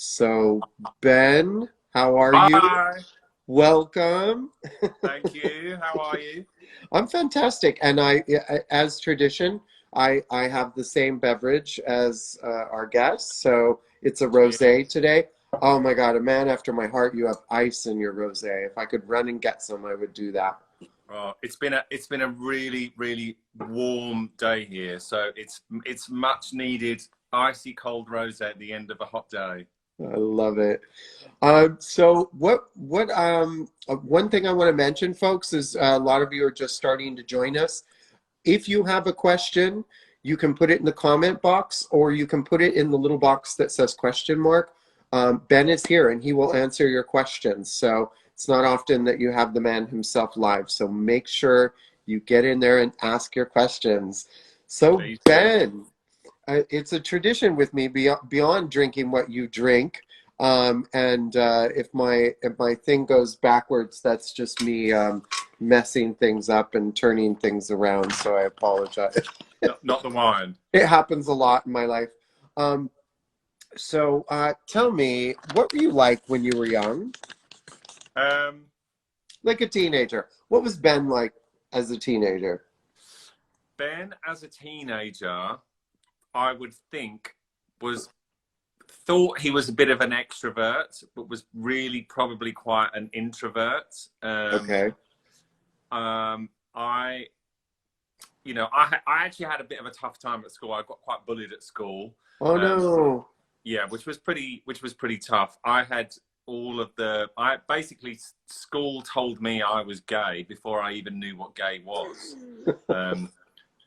So, Ben, how are you? Hi, Welcome. thank you. How are you? I'm fantastic, and as tradition, I have the same beverage as our guest. So it's a Cheers. rosé today. Oh my God, a man after my heart. You have ice in your rosé. If I could run and get some, I would do that. Oh, it's been a really warm day here, so it's much needed icy cold rose at the end of a hot day. I love it. So one thing I want to mention, folks, is a lot of you are just starting to join us. If you have a question, you can put it in the comment box or you can put it in the little box that says question mark. Ben is here and he will answer your questions. So it's not often that you have the man himself live. So make sure you get in there and ask your questions. So Please do. Ben, it's a tradition with me beyond drinking what you drink. And if my thing goes backwards, that's just me messing things up and turning things around. So I apologize. Not the wine. It happens a lot in my life. Um, so tell me, what were you like when you were young? Um, Like a teenager. What was Ben like as a teenager? Ben, as a teenager, I would think was thought he was a bit of an extrovert, but was really probably quite an introvert. Okay. I I actually had a bit of a tough time at school. I got quite bullied at school. Oh Um, no. yeah, which was pretty tough. I had all of the. I basically school told me I was gay before I even knew what gay was. Um,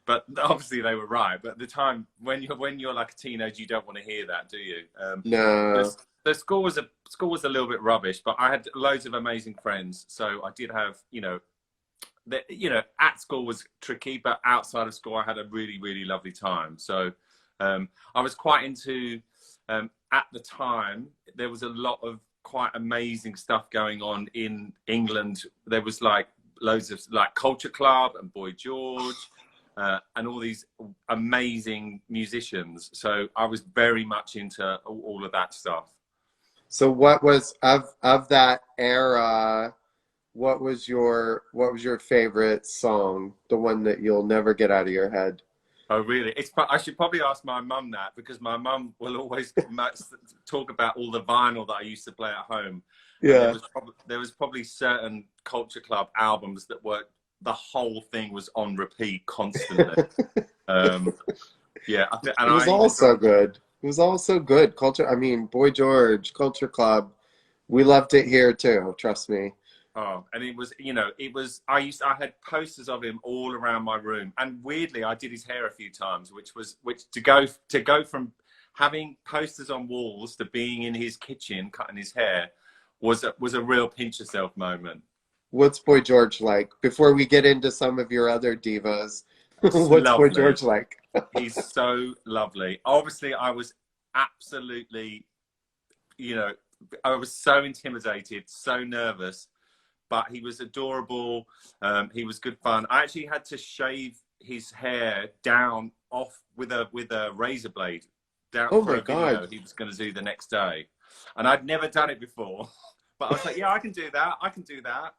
but obviously they were right. But at the time, when you're like a teenager, you don't want to hear that, do you? No. The school was a little bit rubbish, but I had loads of amazing friends. So I did have, at school was tricky, but outside of school, I had a really lovely time. So I was quite into. At the time, there was a lot of quite amazing stuff going on in England. There was like loads of like Culture Club and Boy George. And all these amazing musicians. So I was very much into all of that stuff. So what was of that era, what was your favorite song? The one that you'll never get out of your head? Oh, really? I should probably ask my mum that because my mum will always talk about all the vinyl that I used to play at home. And Yeah. there was probably certain Culture Club albums that were the whole thing was on repeat constantly. Um, yeah, and It was I all even so got good. It was all so good. I mean, Boy George, Culture Club. We loved it here too, trust me. Oh, and I had posters of him all around my room. And weirdly, I did his hair a few times, which to go from having posters on walls to being in his kitchen cutting his hair was a real pinch yourself moment. What's Boy George like? Before we get into some of your other divas, It's what's Boy lovely. George like? He's so lovely. Obviously, I was absolutely, you know, I was so intimidated, so nervous, but he was adorable. He was good fun. I actually had to shave his hair down off with a razor blade down Oh for my a God. video he was going to do the next day, and I'd never done it before. But I was like, yeah, I can do that. I can do that.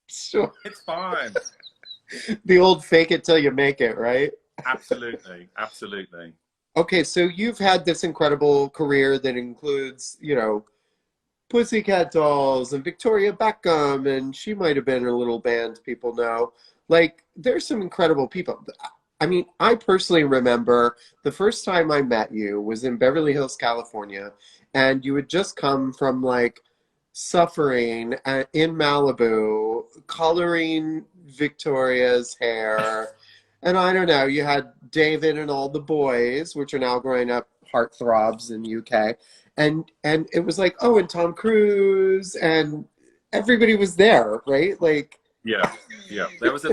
Sure. It's fine. The old fake it till you make it, right? Absolutely, absolutely. Okay, so you've had this incredible career that includes, Pussycat Dolls and Victoria Beckham, and she might have been in a little band people know. Like, there's some incredible people. I mean, I personally remember the first time I met you was in Beverly Hills, California, and you had just come from like suffering in Malibu, coloring Victoria's hair. And I don't know, you had David and all the boys, which are now growing up heartthrobs in UK. And it was like, oh, and Tom Cruise and everybody was there, right? Like, Yeah, yeah. There was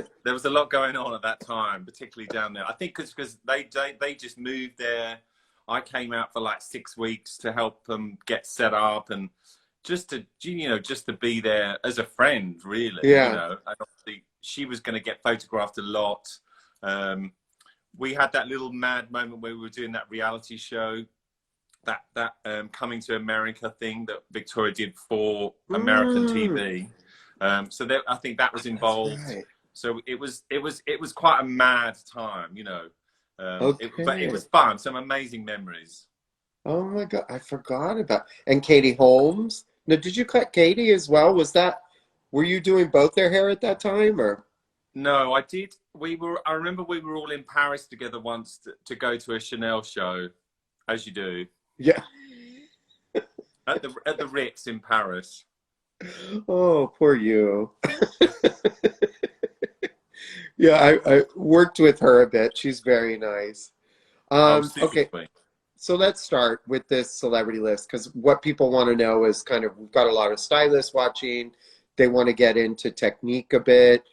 a lot going on at that time, particularly down there. I think because they just moved there. I came out for like 6 weeks to help them get set up and just to be there as a friend, really. yeah. And obviously she was going to get photographed a lot. Um, we had that little mad moment where we were doing that reality show that Coming to America thing that Victoria did for American Mm, TV. So there, I think that was that's involved. right. So it was quite a mad time, you know. But it Okay. was fun. Some amazing memories. Oh my God, I forgot about. And Katie Holmes. Now, did you cut Katie as well? Were you doing both their hair at that time, or? No, I did. I remember we were all in Paris together once to go to a Chanel show, as you do, Yeah. at the Ritz in Paris. Oh, poor you. Yeah, I worked with her a bit. She's very nice. Oh, super Okay, sweet. so let's start with this celebrity list because what people want to know is kind of we've got a lot of stylists watching. They want to get into technique a bit.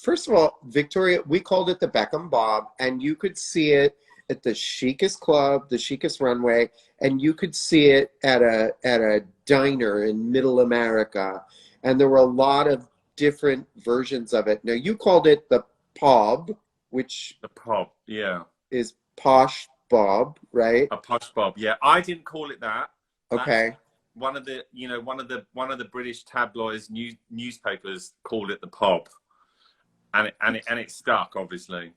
First of all, Victoria, we called it the Beckham Bob, and you could see it at the chicest club, the chicest runway, and you could see it at a diner in Middle America. And there were a lot of different versions of it. Now you called it the Pob, which The pop, yeah. is posh Bob, right? A posh bob, yeah. I didn't call it that. That's Okay. one of the, you know, one of the British tabloids newspapers called it the pop, and it stuck, obviously.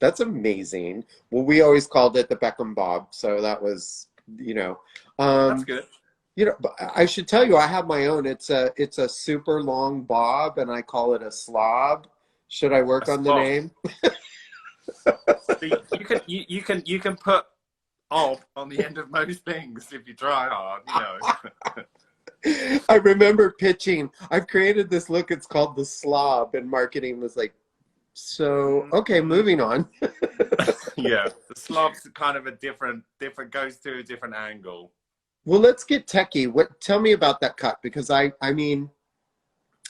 That's amazing. Well, we always called it the Beckham Bob, so that was, you know, That's um, good. but I should tell you, I have my own. It's a super long bob, and I call it a slob. Should I A work on the slob. name? See, you can put "ob" on the end of most things if you try hard, you know. I remember pitching. I've created this look. It's called the slob, and marketing was like, so okay, moving on. Yeah, the slob's kind of a different goes to a different angle. Well, let's get techie. Tell me about that cut because I mean,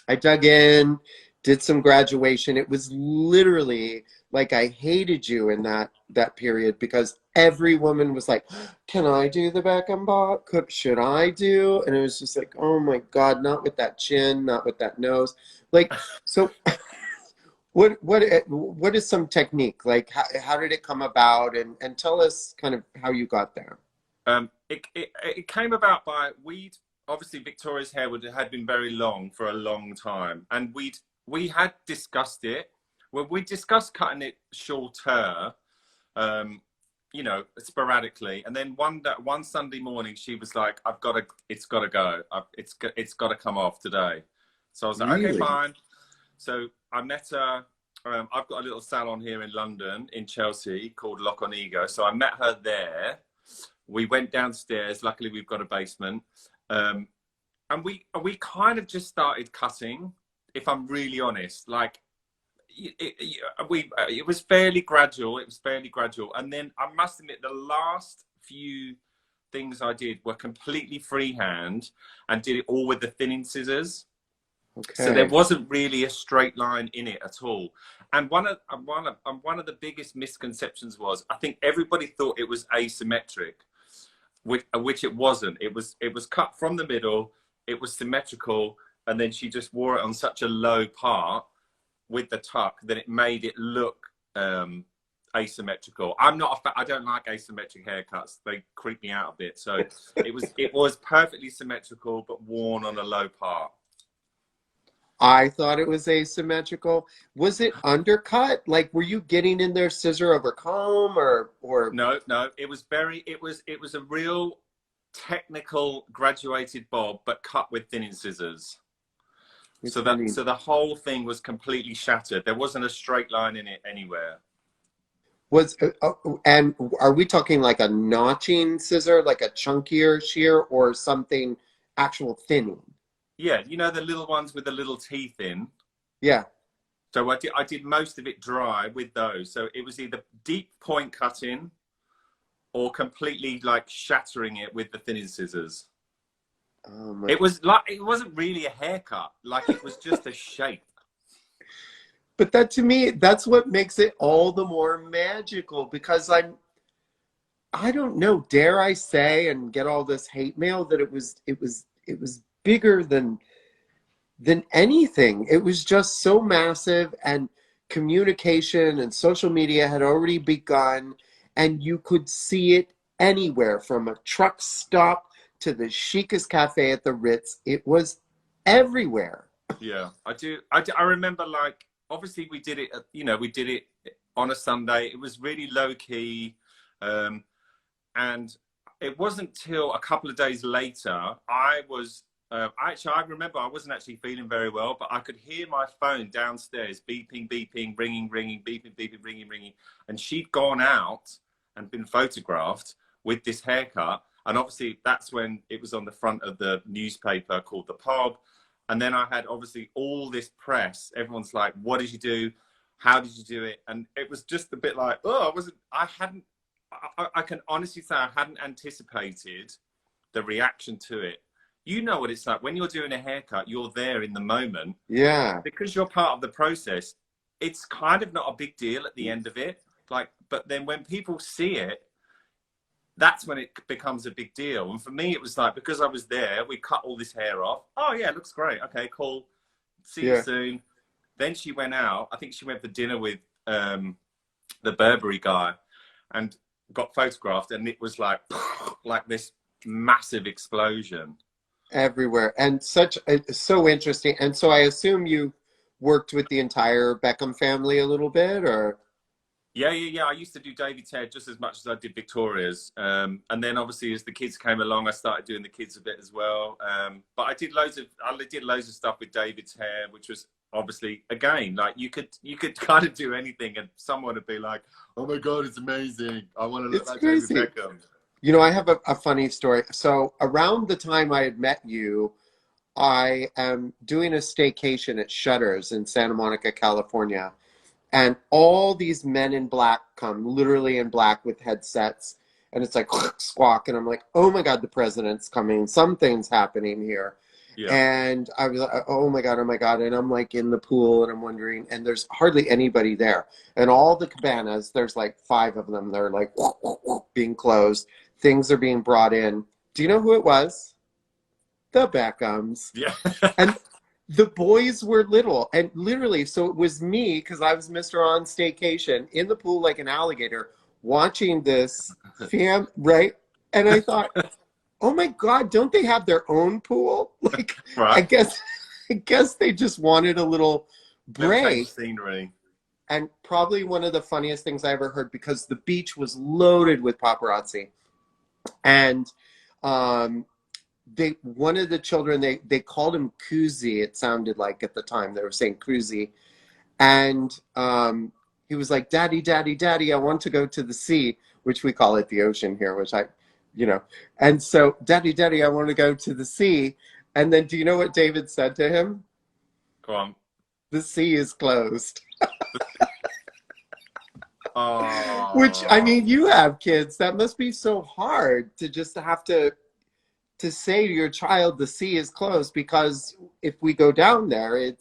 I dug in, did some graduation. It was literally like I hated you in that period because every woman was like, "Can I do the Beckham bob? Should I do?" And it was just like, "Oh my God, not with that chin, not with that nose." Like, so what is some technique? Like, how did it come about? And tell us kind of how you got there. It came about by we'd obviously Victoria's hair had been very long for a long time, and we had discussed it. Well, we discussed cutting it shorter, you know, sporadically, and then one Sunday morning she was like, it's got to go. It's got to come off today." So I was like, "Okay, Really? fine." So I met her. I've got a little salon here in London, in Chelsea, called Lock on Ego. So I met her there. We went downstairs. Luckily, we've got a basement, and we kind of just started cutting. If I'm really honest, like it was fairly gradual. It was fairly gradual, and then I must admit, the last few things I did were completely freehand and did it all with the thinning scissors. So there Okay. wasn't really a straight line in it at all. And one of the biggest misconceptions was I think everybody thought it was asymmetric, which it wasn't. It was cut from the middle. It was symmetrical, and then she just wore it on such a low part with the tuck that it made it look asymmetrical. I don't like asymmetric haircuts. They creep me out a bit. So it was perfectly symmetrical but worn on a low part. I thought it was asymmetrical. Was it undercut? Like, were you getting in there scissor over comb or No, no, it was a real technical graduated bob, but cut with thinning scissors. which I mean, So the whole thing was completely shattered. There wasn't a straight line in it anywhere. and are we talking like a notching scissor, like a chunkier shear or something actual thinning? Yeah, you know the little ones with the little teeth in. Yeah. So I did most of it dry with those. So it was either deep point cutting or completely like shattering it with the thinning scissors. Oh my. It was like it wasn't really a haircut, like it was just a shape. But that to me, that's what makes it all the more magical because I don't know, dare I say and get all this hate mail that it was bigger than anything. It was just so massive and communication and social media had already begun and you could see it anywhere from a truck stop to the chicest cafe at the Ritz. It was everywhere. Yeah, I remember, like, obviously we did it, we did it on a Sunday. It was really low key. And it wasn't till a couple of days later, I was, actually, I remember I wasn't actually feeling very well, but I could hear my phone downstairs beeping, beeping, ringing, ringing, beeping, beeping, ringing, ringing. And she'd gone out and been photographed with this haircut. And obviously that's when it was on the front of the newspaper called The Pub. And then I had obviously all this press. Everyone's like, what did you do? How did you do it? And it was just a bit like, I can honestly say I hadn't anticipated the reaction to it. You know what it's like when you're doing a haircut, you're there in the moment. Yeah. Because you're part of the process, it's kind of not a big deal at the end of it. Like, but then when people see it, that's when it becomes a big deal. And for me, it was like, because I was there, we cut all this hair off. Oh yeah, it looks great. Okay, cool. See you soon. Then she went out. I think she went for dinner with the Burberry guy and got photographed, and it was like this massive explosion everywhere. And so interesting. And so I assume you worked with the entire Beckham family a little bit, or? Yeah. I used to do David's hair just as much as I did Victoria's. And then obviously as the kids came along, I started doing the kids a bit as well. But I did loads of stuff with David's hair, which was obviously, again, like you could kind of do anything and someone would be like, oh my God, it's amazing. I want to look like David Beckham. You know, I have a funny story. So around the time I had met you, I am doing a staycation at Shutters in Santa Monica, California. And all these men in black come, literally in black with headsets. And it's like squawk. And I'm like, oh my God, the president's coming. Something's happening here. Yeah. And I was like, oh my God. And I'm like in the pool and I'm wondering, and there's hardly anybody there. And all the cabanas, there's like 5 of them. They're like being closed. Things are being brought in. Do you know who it was? The Beckhams. Yeah. And the boys were little, and literally, so it was me, because I was Mr. On Staycation, in the pool like an alligator, watching this right? And I thought, oh my God, don't they have their own pool? Like, right. I guess they just wanted a little break. Scenery. And probably one of the funniest things I ever heard, because the beach was loaded with paparazzi. And one of the children, they called him Koozie, it sounded like at the time. They were saying Koozie. And he was like, Daddy, Daddy, Daddy, I want to go to the sea, which we call it the ocean here, which and so, Daddy, Daddy, I want to go to the sea. And then do you know what David said to him? Go on. The sea is closed. Oh. Which, I mean, you have kids. That must be so hard to just have to say to your child, the sea is closed, because if we go down there, it'll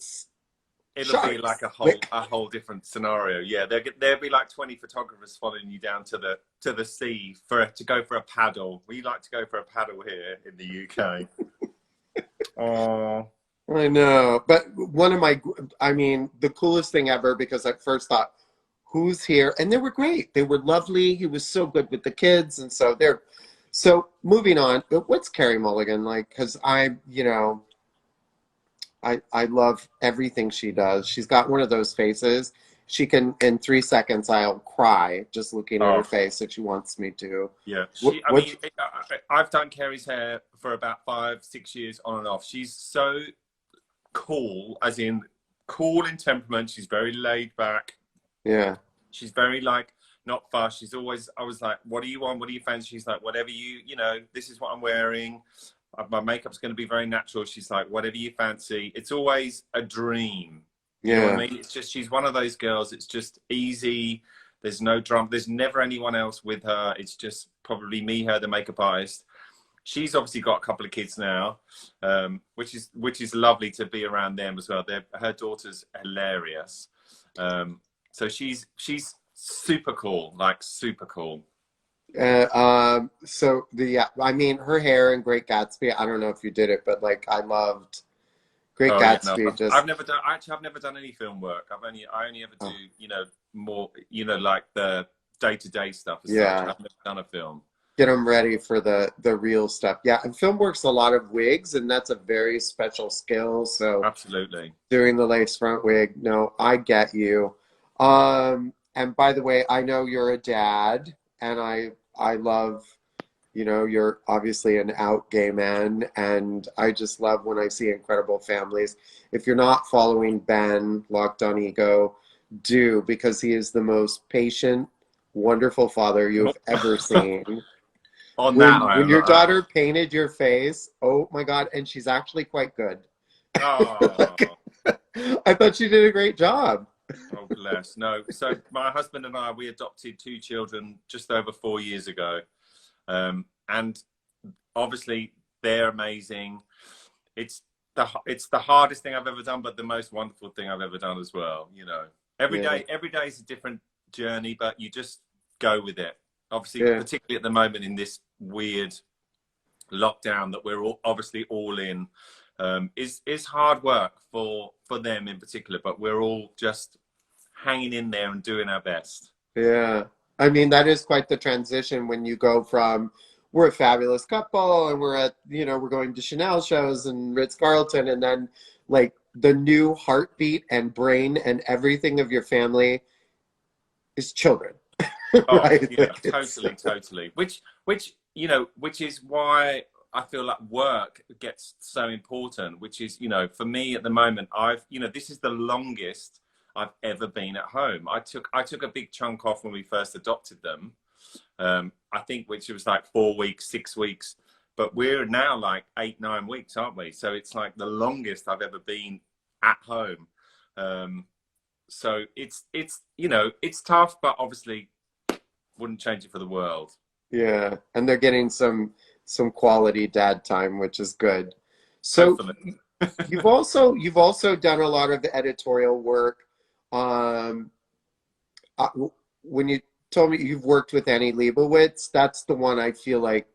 sharks. Be like a whole different scenario. Yeah, there'll be like 20 photographers following you down to the sea to go for a paddle. We like to go for a paddle here in the UK. Oh, I know. But the coolest thing ever, because I first thought, who's here? And they were great. They were lovely. He was so good with the kids, and so moving on, what's Carey Mulligan like? Because I love everything she does. She's got one of those faces. She can, in 3 seconds, I'll cry just looking at her face if she wants me to. Yeah. I've done Carey's hair for about 5-6 years on and off. She's so cool, as in cool in temperament. She's very laid back. Yeah. She's very not fast. She's always, I was like, what do you want? What do you fancy? She's like, whatever this is what I'm wearing. My makeup's going to be very natural. She's like, whatever you fancy. It's always a dream. You know what I mean? It's just, she's one of those girls. It's just easy. There's no drama. There's never anyone else with her. It's just probably me, her, the makeup artist. She's obviously got a couple of kids now, which is lovely to be around them as well. Her daughter's hilarious. So she's super cool, like super cool. I mean, her hair in Great Gatsby, I don't know if you did it, but like I loved Great Gatsby. I've never done any film work. I only ever do, more, like the day-to-day stuff. I've never done a film. get them ready for the real stuff. Yeah, and film works a lot of wigs, and that's a very special skill. So Absolutely. doing the lace front wig, no, I get you. And by the way, I know you're a dad, and I love, you know, you're obviously an out gay man, and I just love when I see incredible families. If you're not following Ben, Locked on Ego, do, because he is the most patient, wonderful father you have ever seen. On that, When your daughter painted your face, oh my God, and she's actually quite good. oh, I thought she did a great job. oh, bless. No, so my husband and I, we adopted 2 children just over 4 years ago. And obviously they're amazing. It's the hardest thing I've ever done, but the most wonderful thing I've ever done as well. You know, every day is a different journey, but you just go with it. Obviously, particularly at the moment in this weird lockdown that we're obviously all in, is hard work for them in particular, but we're all just hanging in there and doing our best. Yeah. I mean, that is quite the transition when you go from, we're a fabulous couple and we're at, you know, we're going to Chanel shows and Ritz-Carlton, and then like the new heartbeat and brain and everything of your family is children. Oh, Right? yeah, Like totally. Which, you know, which is why I feel like work gets so important, which is, you know, for me at the moment, you know, this is the longest I've ever been at home. I took a big chunk off when we first adopted them. I think which was like 4 weeks, 6 weeks, but we're now like 8, 9 weeks, aren't we? So it's like the longest I've ever been at home. So it's, you know, it's tough, but obviously wouldn't change it for the world. yeah. And they're getting some quality dad time, which is good. So you've also done a lot of editorial work. When you told me you've worked with Annie Leibovitz, that's the one I feel like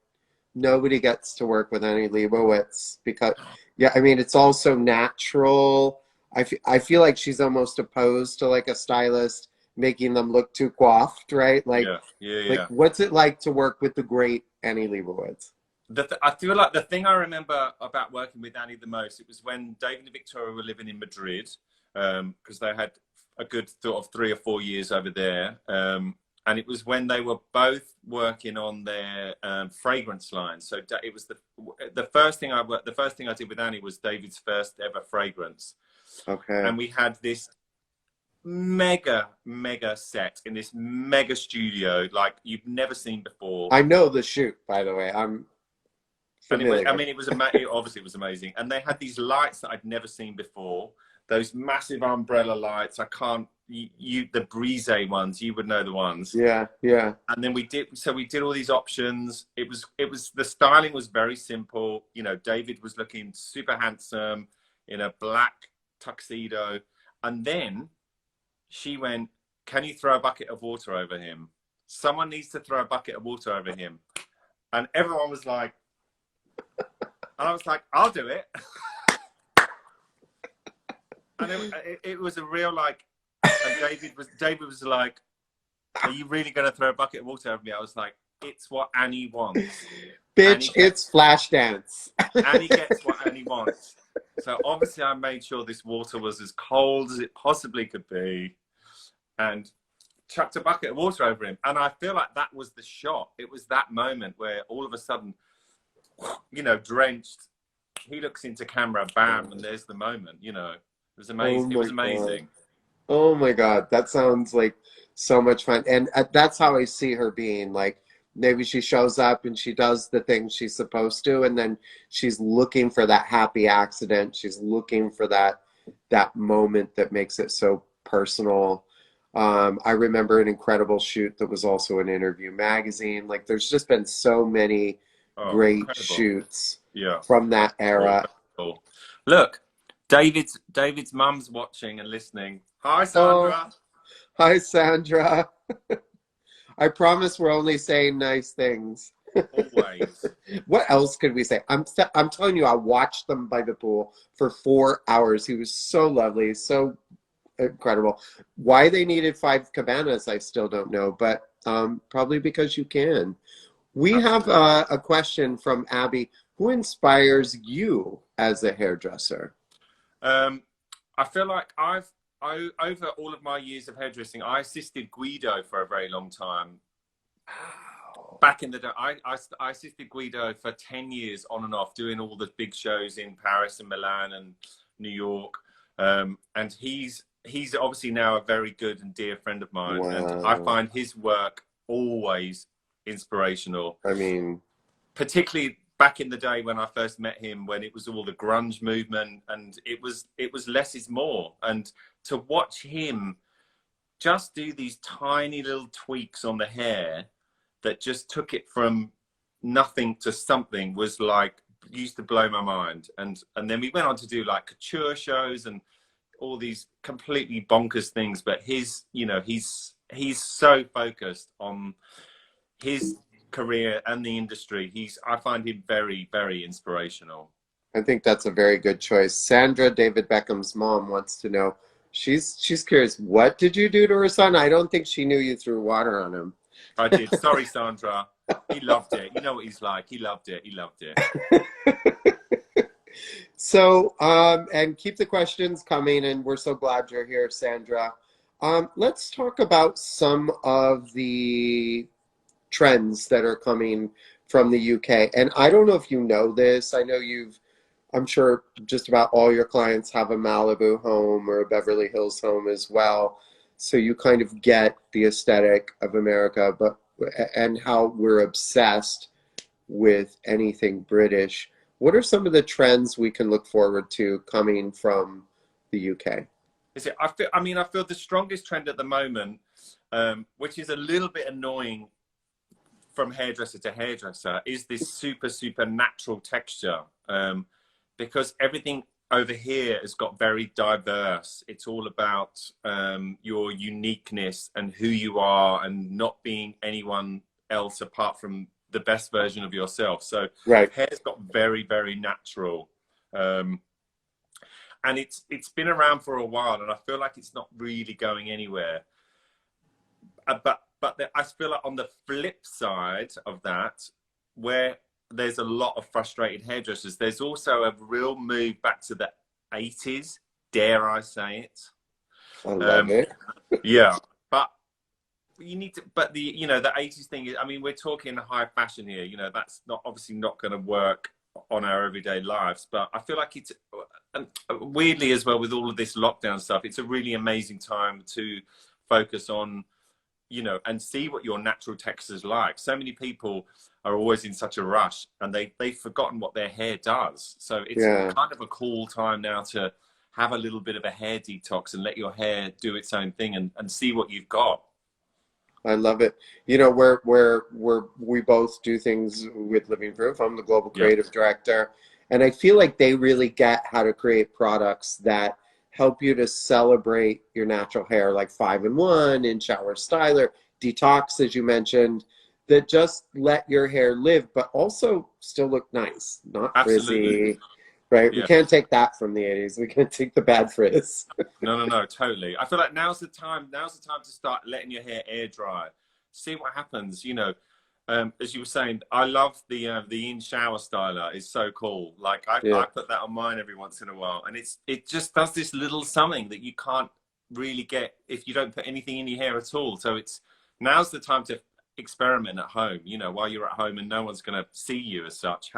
nobody gets to work with Annie Leibovitz, because, yeah, I mean, it's also natural. I feel like she's almost opposed to like a stylist making them look too coiffed, right? Like, like what's it like to work with the great Annie Leibovitz? I feel like the thing I remember about working with Annie the most, it was when David and Victoria were living in Madrid, because they had a good sort of 3 or 4 years over there. And it was when they were both working on their fragrance line. So it was the first thing I did with Annie was David's first ever fragrance. Okay. And we had this mega set in this mega studio like you've never seen before. I know the shoot, by the way. I'm familiar. It was obviously it was amazing. And they had these lights that I'd never seen before. Those massive umbrella lights. I can't, the brise ones, you would know the ones. Yeah. And then we did all these options. It was the styling was very simple. You know, David was looking super handsome in a black tuxedo. And then she went, "Can you throw a bucket of water over him? Someone needs to throw a bucket of water over him." And everyone was like, and I was like, "I'll do it." And it was a real like, and David was like, "Are you really going to throw a bucket of water over me?" I was like, "It's what Annie wants." Bitch, it's Flashdance. Annie gets what Annie wants. So obviously I made sure this water was as cold as it possibly could be and chucked a bucket of water over him. And I feel like that was the shot. It was that moment where all of a sudden, you know, drenched, he looks into camera, bam, and there's the moment, you know. It was amazing. It was amazing. Oh my God. That sounds like so much fun. And that's how I see her being. Like, maybe she shows up and she does the things she's supposed to, and then she's looking for that happy accident. She's looking for that moment that makes it so personal. I remember an incredible shoot that was also an Interview magazine. Like, there's just been so many great shoots from that era. Look, David's mum's watching and listening. Hi, Sandra. Hi, Sandra. I promise we're only saying nice things. Always. What else could we say? I'm telling you, I watched them by the pool for 4 hours. He was so lovely, so incredible. Why they needed 5 cabanas, I still don't know, but probably because you can. We have Absolutely. a question from Abby. Who inspires you as a hairdresser? Um, I feel like over all of my years of hairdressing, I assisted Guido for a very long time. Wow. Back in the day, I assisted Guido for 10 years on and off, doing all the big shows in Paris and Milan and New York. And he's obviously now a very good and dear friend of mine. And I Wow. find his work always inspirational, I mean, particularly back in the day when I first met him, when it was all the grunge movement, and it was less is more. And to watch him just do these tiny little tweaks on the hair that just took it from nothing to something was like used to blow my mind. And then we went on to do like couture shows and all these completely bonkers things. But his, you know, he's so focused on his career and the industry. I find him very, very inspirational. I think that's a very good choice. Sandra, David Beckham's mom, wants to know. She's curious. What did you do to her son? I don't think she knew you threw water on him. I did. Sorry, Sandra. He loved it. You know what he's like. He loved it. He loved it. So, and keep the questions coming, and we're so glad you're here, Sandra. Let's talk about some of the trends that are coming from the UK. And I don't know if you know this. I know I'm sure just about all your clients have a Malibu home or a Beverly Hills home as well. So you kind of get the aesthetic of America, and how we're obsessed with anything British. What are some of the trends we can look forward to coming from the UK? Is it? I feel the strongest trend at the moment, which is a little bit annoying from hairdresser to hairdresser, is this super natural texture. Because everything over here has got very diverse. It's all about your uniqueness and who you are, and not being anyone else apart from the best version of yourself. So Right. hair's got very natural. And it's been around for a while, and I feel like it's not really going anywhere. But I feel like on the flip side of that, where there's a lot of frustrated hairdressers, there's also a real move back to the 80s, dare I say it. I love it. Yeah, but you need to, but the 80s thing is, I mean, we're talking high fashion here, that's not obviously not going to work on our everyday lives. But I feel like it's weirdly as well, with all of this lockdown stuff, it's a really amazing time to focus on, and see what your natural texture's like. So many people are always in such a rush, and they've forgotten what their hair does. So it's Yeah. kind of a cool time now to have a little bit of a hair detox and let your hair do its own thing, and see what you've got. I love it. Where we both do things with Living Proof. I'm the global Yeah, creative director, and I feel like they really get how to create products that help you to celebrate your natural hair, like 5-in-1 and Shower Styler, Detox, as you mentioned, that just let your hair live, but also still look nice, not absolutely. frizzy, right? We Yeah. can't take that from the 80s. We can't take the bad frizz. No, totally. I feel like now's the time. Now's the time to start letting your hair air dry. See what happens. As you were saying, I love the in shower styler. It's so cool. Like Yeah, I put that on mine every once in a while, and it just does this little something that you can't really get if you don't put anything in your hair at all. So now's the time to experiment at home. While you're at home and no one's going to see you as such.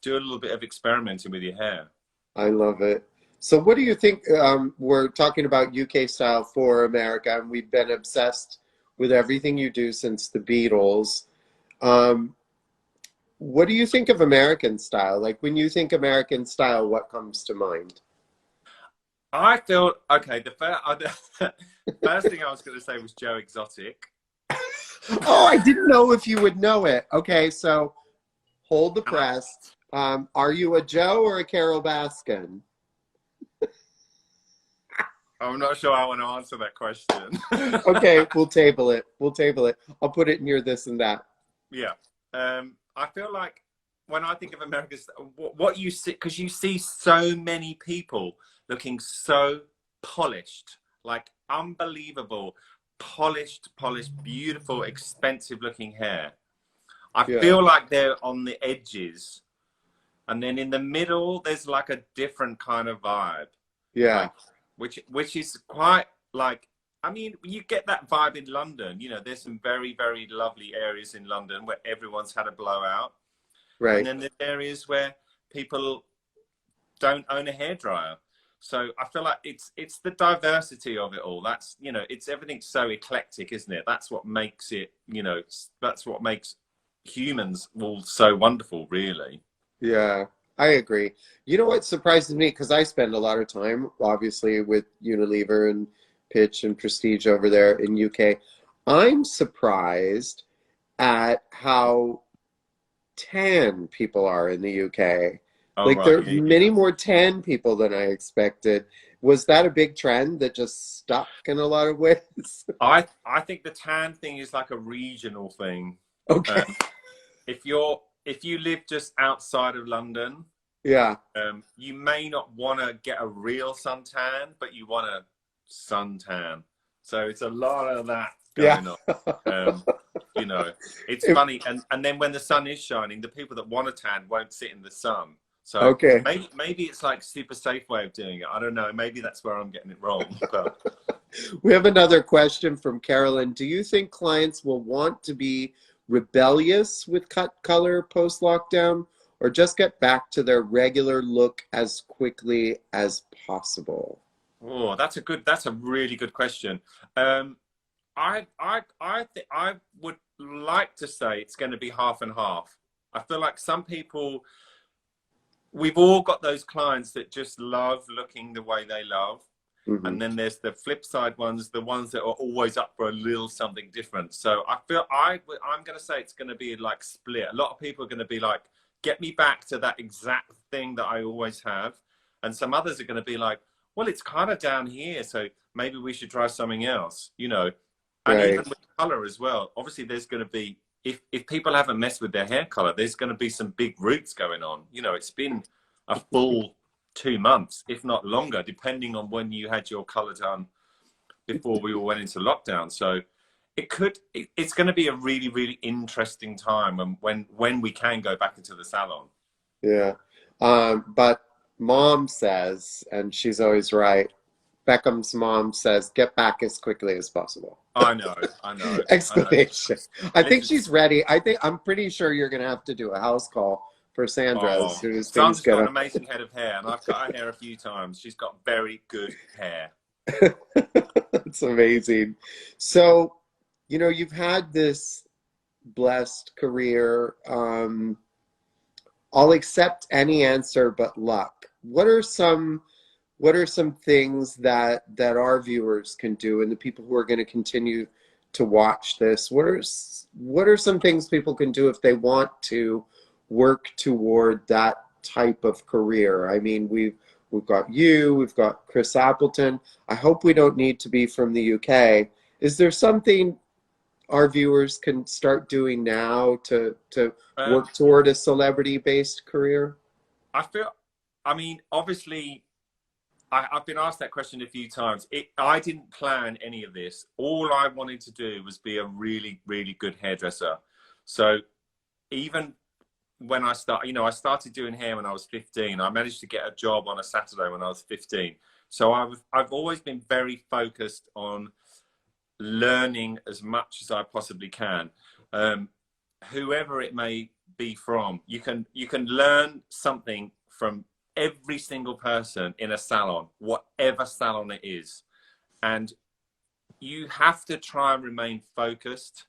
Do a little bit of experimenting with your hair. I love it. So what do you think? We're talking about UK style for America, and we've been obsessed with everything you do since the Beatles. Um, what do you think of American style? Like when you think American style, what comes to mind? I feel okay. The first thing I was going to say was Joe Exotic. Oh, I didn't know if you would know it. Okay, so hold the press. Are you a Joe or a Carol Baskin? I'm not sure I want to answer that question. Okay, we'll table it. We'll table it. I'll put it near this and that. Yeah. I feel like when I think of America, what you see, because you see so many people looking so polished, like unbelievable, polished, beautiful, expensive looking hair. I Yeah. feel like they're on the edges, and then in the middle there's like a different kind of vibe, Yeah. like which is quite like, I mean, you get that vibe in London. You know, there's some very, very lovely areas in London where everyone's had a blowout, and Right. then there's areas where people don't own a hairdryer. So I feel like it's the diversity of it all. That's, you know, it's everything's so eclectic, isn't it? That's what makes it, you know, that's what makes humans all so wonderful, really. Yeah, I agree. You know what surprises me? Because I spend a lot of time, obviously, with Unilever and Pitch and Prestige over there in UK. I'm surprised at how tan people are in the UK. Oh, Like there right. are Yeah, many yeah. more tan people than I expected. Was that a big trend that just stuck in a lot of ways? I think the tan thing is like a regional thing. Okay. Um, if you live just outside of London, Yeah. you may not want to get a real suntan, but you want a suntan. So it's a lot of that Yeah. going on. Um, you know, it's It- funny, and then when the sun is shining, the people that want a tan won't sit in the sun. So okay. maybe it's like super safe way of doing it. I don't know. Maybe that's where I'm getting it wrong. But We have another question from Carolyn. Do you think clients will want to be rebellious with cut color post lockdown or just get back to their regular look as quickly as possible? oh, that's a really good question. I would like to say it's going to be half and half. I feel like some people, we've all got those clients that just love looking the way they love. Hmm. And then there's the flip side ones, the ones that are always up for a little something different. So I'm going to say it's going to be like split. A lot of people are going to be like, get me back to that exact thing that I always have. And some others are going to be like, well, it's kind of down here, so maybe we should try something else, you know. And Right. even with color as well, obviously there's going to be, if people haven't messed with their hair color, there's going to be some big roots going on. You know, it's been a full 2 months, if not longer, depending on when you had your color done before we all went into lockdown. So it's going to be a really, really interesting time when we can go back into the salon. Yeah. But mom says, and she's always right, Beckham's mom says, get back as quickly as possible. I know, I know, I know. Exclamation. I think It's, she's ready. I'm pretty sure you're going to have to do a house call for Sandra as oh, soon as things Sandra's get got an up. amazing head of hair, and I've cut her hair a few times. She's got very good hair. It's amazing. So, you know, you've had this blessed career. I'll accept any answer but luck. What are some things that our viewers can do and the people who are going to continue to watch this? What are some things people can do if they want to work toward that type of career? I mean, we've got you, we've got Chris Appleton. I hope we don't need to be from the UK. Is there something our viewers can start doing now to Um, work toward a celebrity-based career? I feel, I mean, obviously, I've been asked that question a few times. I didn't plan any of this. All I wanted to do was be a really, really good hairdresser. So even when I started doing hair when I was 15. I managed to get a job on a Saturday when I was 15. So I've always been very focused on learning as much as I possibly can. Whoever it may be from, you can learn something from every single person in a salon, whatever salon it is. And you have to try and remain focused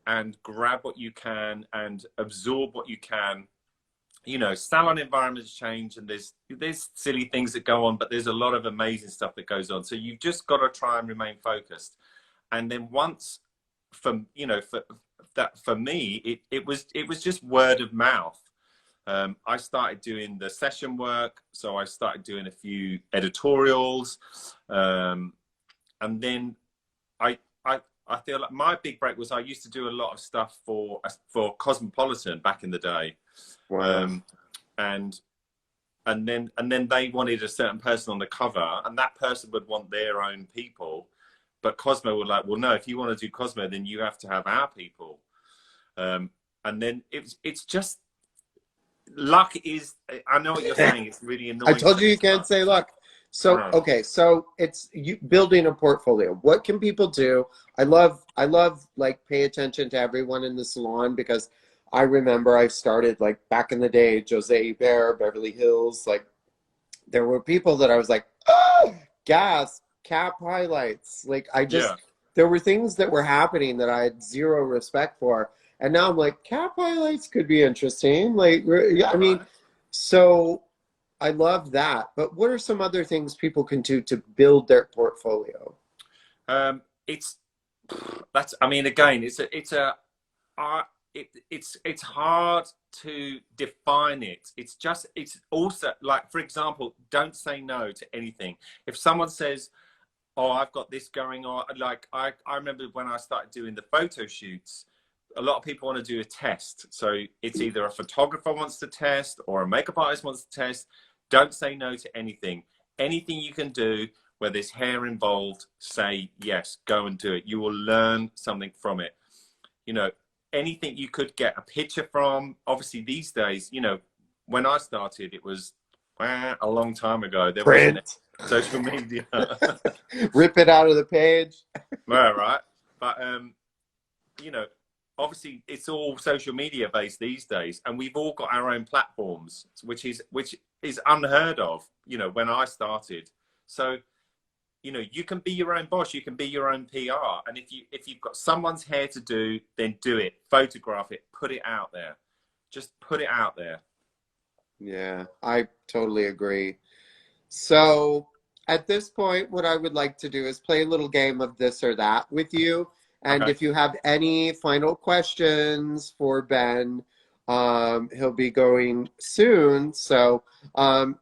and grab what you can and absorb what you can. You know, salon environments change and there's silly things that go on, but there's a lot of amazing stuff that goes on. So you've just got to try and remain focused. And then once, for me, it was just word of mouth. I started doing the session work, so I started doing a few editorials, and then I feel like my big break was I used to do a lot of stuff for Cosmopolitan back in the day, Wow. and then they wanted a certain person on the cover, and that person would want their own people, but Cosmo were like, well, no, if you want to do Cosmo, then you have to have our people. and then it's just luck is. I know what you're saying. It's really I annoying. told you you can't say luck. So, Oh, okay, so it's you building a portfolio. What can people do? I love like pay attention to everyone in the salon because I remember I started like back in the day, Jose Bear, Beverly Hills, like there were people that I was like, oh, gas, cap highlights. Like I just, yeah. there were things that were happening that I had zero respect for. And now I'm like, cap highlights could be interesting. Like, yeah, I All mean, right. so I love that. But what are some other things people can do to build their portfolio? It's that's. I mean, again, uh, it's hard to define it. It's just it's also like, for example, don't say no to anything. If someone says, "Oh, I've got this going on," like I remember when I started doing the photo shoots, a lot of people want to do a test. So it's either a photographer wants to test or a makeup artist wants to test. Don't say no to anything. Anything you can do where there's hair involved, say yes, go and do it. You will learn something from it. You know, anything you could get a picture from. Obviously, these days, you know, when I started, it was a long time ago. There wasn't Print. social media. Rip it out of the page. Well, right. But, you know, obviously it's all social media based these days, and we've all got our own platforms, which is unheard of, you know, when I started. So, you know, you can be your own boss, you can be your own PR. And if you've got someone's hair to do, then do it, photograph it, put it out there. Just put it out there. Yeah, I totally agree. So at this point, what I would like to do is play a little game of this or that with you. And Okay. if you have any final questions for Ben, he'll be going soon. So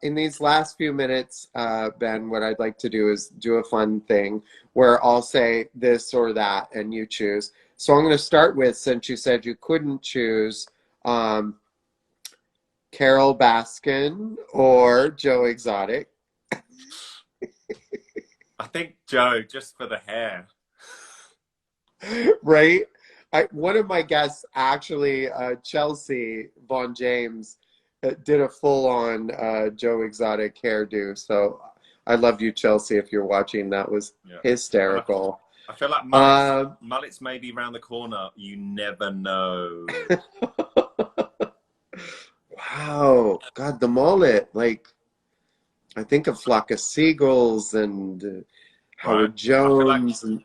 in these last few minutes, Ben, what I'd like to do is do a fun thing where I'll say this or that and you choose. So I'm going to start with, since you said you couldn't choose, um, Carol Baskin or Joe Exotic. I think Joe, just for the hair. Right? One of my guests, actually, Chelsea Von James, did a full-on Joe Exotic hairdo. So I love you, Chelsea, if you're watching. That was Yeah. And hysterical. I feel like Um, mullets may be around the corner. You never know. wow, God, the mullet. Like, I think of Flock of Seagulls and Right? Howard I feel like Jones and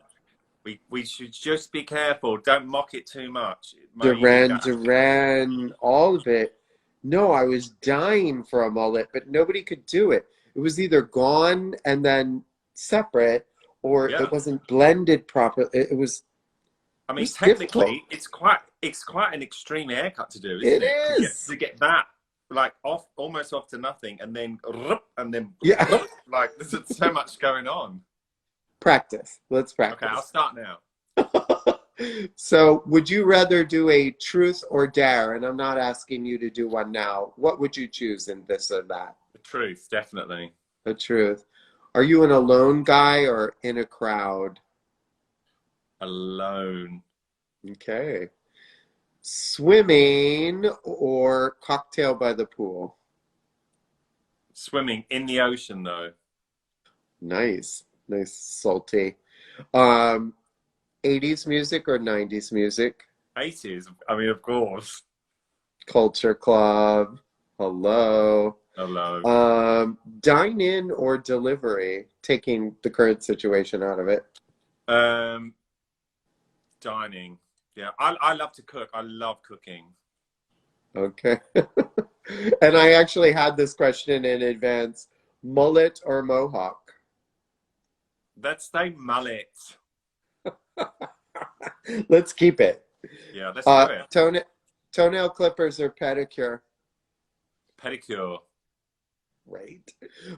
we should just be careful. Don't mock it too much. It may do Duran that. Duran, all of it. No, I was dying for a mullet, but nobody could do it. It was either gone and then separate, or it Yeah. wasn't blended properly. I It mean, was difficult. technically, it's quite an extreme haircut to do, isn't It it? is. To get that like off, almost off to nothing, and then Yeah. like there's so much going on. Practice. Let's Okay, I'll practice. start now. So, would you rather do a truth or dare? And I'm not asking you to do one now. What would you choose in this or that? The truth, definitely. A truth. Are you an alone guy or in a crowd? Alone. Okay. Swimming or cocktail by the pool? Swimming in the ocean, though. Nice. Nice, salty. Um, 80s music or 90s music? 80s. I mean, of course. Culture Club. Hello. Alone. Dine in or delivery? Taking the current situation out of it. Um, Dining. Yeah, I love to cook. I love cooking. Okay. And I actually had this question in advance. Mullet or mohawk? Let's say mullet. Let's keep it. Yeah, let's do it. Toenail clippers or pedicure? Pedicure. Right.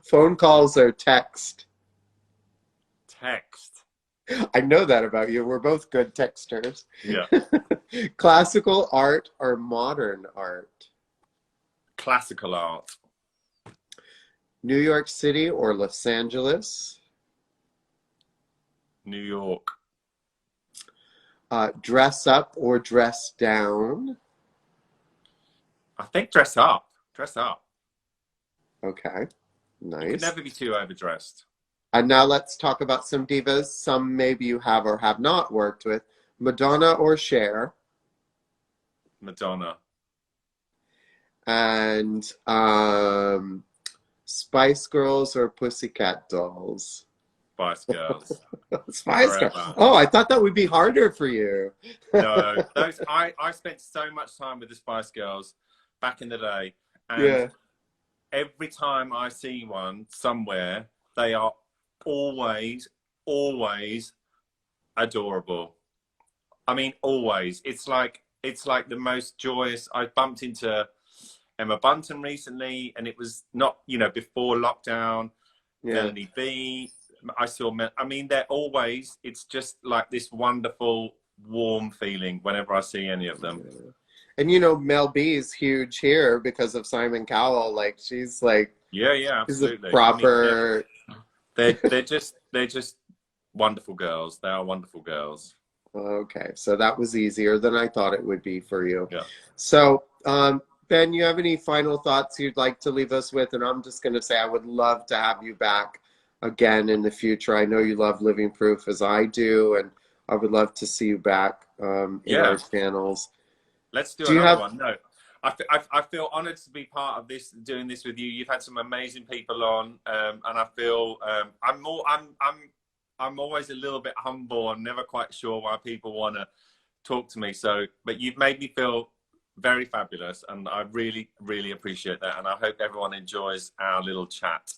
Phone calls or text? Text. I know that about you. We're both good texters. Yeah. Classical art or modern art? Classical art. New York City or Los Angeles? New York. Dress up or dress down? I think dress up. Dress up. Okay, You could nice. never be too overdressed. And now let's talk about some divas. Some maybe you have or have not worked with. Madonna or Cher. Madonna. And Spice Girls or Pussycat Dolls? Spice Girls. Spice Girls. Forever. Oh, I thought that would be harder for you. No, those I spent so much time with the Spice Girls back in the day, and Yeah. every time I see one somewhere, they are always, always adorable. I mean, always. It's like the most joyous. I bumped into Emma Bunton recently, and it was not, you know, before lockdown. Yeah. Melanie B. I saw. I mean, they're always. It's just like this wonderful, warm feeling whenever I see any of them. And you know, Mel B is huge here because of Simon Cowell. Like she's like, Yeah, she's a absolutely. proper. I mean, they're just wonderful girls. They are wonderful girls. Okay, so that was easier than I thought it would be for you. Yeah. So, Ben, you have any final thoughts you'd like to leave us with? And I'm just going to say I would love to have you back again in the future. I know you love Living Proof as I do, and I would love to see you back in our channels. Let's do another one. No, I feel honoured to be part of this, doing this with you. You've had some amazing people on, and I feel I'm always a little bit humble. I'm never quite sure why people want to talk to me. So, but you've made me feel very fabulous, and I really, really appreciate that. And I hope everyone enjoys our little chat.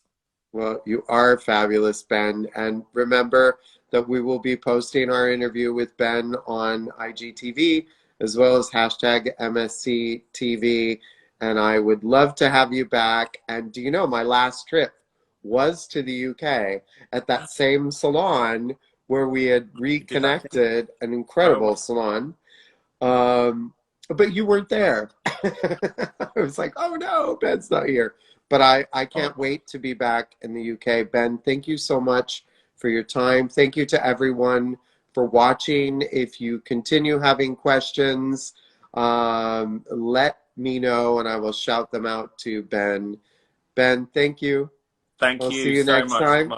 Well, you are fabulous, Ben. And remember that we will be posting our interview with Ben on IGTV, as well as hashtag MSCTV. And I would love to have you back. And do you know, my last trip was to the UK at that same salon where we had reconnected, an incredible salon. But you weren't there. I was like, oh no, Ben's not here. But I can't wait to be back in the UK. Ben, thank you so much for your time. Thank you to everyone for watching. If you continue having questions, let me know and I will shout them out to Ben. Ben, thank you. Thank I'll you see you so next much. time.